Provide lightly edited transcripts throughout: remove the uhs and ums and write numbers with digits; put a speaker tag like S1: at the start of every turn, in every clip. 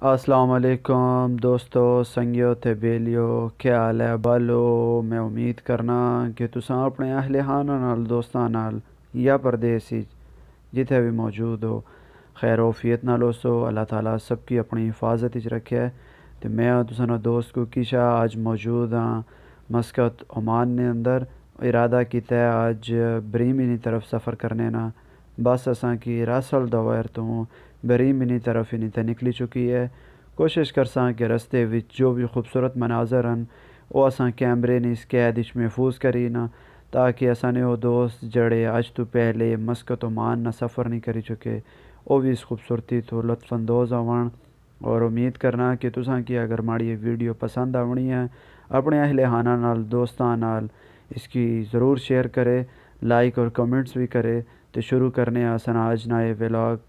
S1: अस्सलाम वालेकुम दोस्तों, संगियो ते बेलियो, क्या हाल है बालो। मैं उम्मीद करना कि तुसां अपने अहले खाना नाल दोस्तां नाल या परदेस विच जिथे भी मौजूद हो खैर वफियत नाल होसो। अल्लाह ताला सबकी अपनी हिफाजत विच रखे। ते मैं तुसां दा दोस्त कुकी शाह आज मौजूद हाँ मस्कत ओमान ने अंदर। इरादा कीता है आज बरीमिनी तरफ सफ़र करने ना। बस असां की रासल दवार तो बरीमिनी तरफ ही ते निकली चुकी है। कोशिश करसां कि रस्ते विच जो भी खूबसूरत मनाजर हैं वो असां कैमरे ने इस कैद विच महफूज करी ना, ताकि असां ने वो दोस्त जड़े अज तो पहले मस्कत ओमान ना सफ़र नहीं करी चुके वो भी इस खूबसूरती तो लुत्फ़अंदोज़ होवन। और उम्मीद करना कि तुसां की अगर माड़ी ये वीडियो पसंद आवनी है अपने अहले खाना नाल दोस्तां नाल इसकी ज़रूर शेयर करे, लाइक और कमेंट्स भी करे। तो शुरू करने आसन आज ना ये व्लॉग।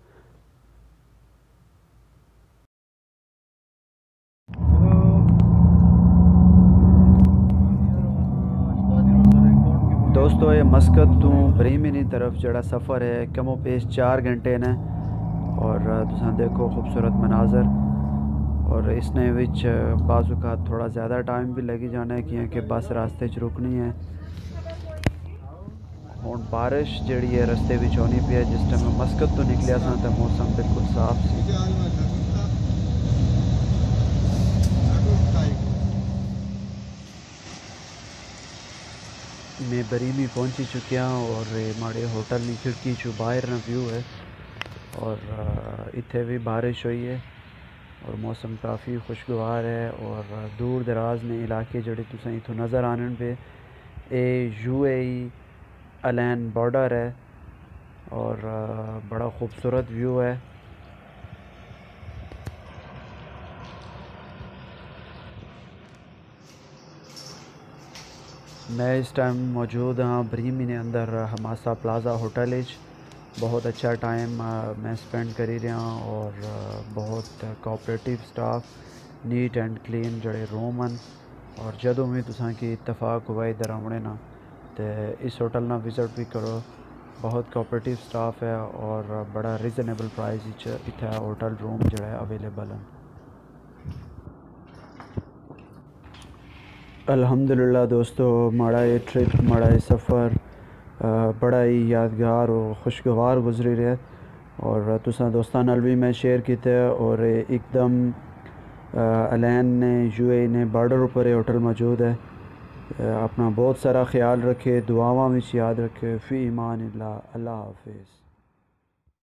S1: दोस्तों ये मस्कत तो बरीमिनी तरफ जड़ा सफ़र है कमो पेश 4 घंटे ने। और तुसां देखो खूबसूरत मनाजर। और इसने विच बाजू का थोड़ा ज़्यादा टाइम भी लगी जाना है कि बस रास्ते च रुकनी है। हुण बारिश जड़ी है रस्ते विच होनी पई है। जिस टाइम मस्कत तो निकलिया सा तो मौसम बिल्कुल साफ सी। मैं बरीमी पहुंची चुकिया और माड़े होटल की खिड़की चो बाहर ना व्यू है। और इत्थे भी बारिश हुई है और मौसम काफ़ी खुशगवार है। और दूर दराज ने इलाके जड़े तुसें इथों नज़र आने पे ए UAE अलैन बॉर्डर है। और बड़ा खूबसूरत व्यू है। मैं इस टाइम मौजूद हाँ बरीमी अंदर हमासा प्लाज़ा होटल इच। बहुत अच्छा टाइम मैं स्पेंड करी रहा हूँ। और बहुत cooperative staff, neat and clean जड़े रूम हैं। और जदों भी तुसां की इत्तफाक हुआ इधर आने ना तो इस होटल ना विज़िट भी करो। बहुत कोऑपरेटिव स्टाफ है और बड़ा रीज़नेबल प्राइस इत्थे होटल रूम जड़ा है अवेलेबल हैं। अल्हम्दुलिल्लाह दोस्तों, माड़ा ये ट्रिप माड़ा ये सफ़र बड़ा ही यादगार और खुशगवार गुजरी रहा। और तुसां दोस्तां नाल भी मैं शेयर किया। और एकदम अलैन ने UAE ने बॉर्डर पर होटल मौजूद है। अपना बहुत सारा ख्याल रखे, दुआवां में याद रखे। फ़ी ईमान अल्लाह। अल्लाह हाफिज़।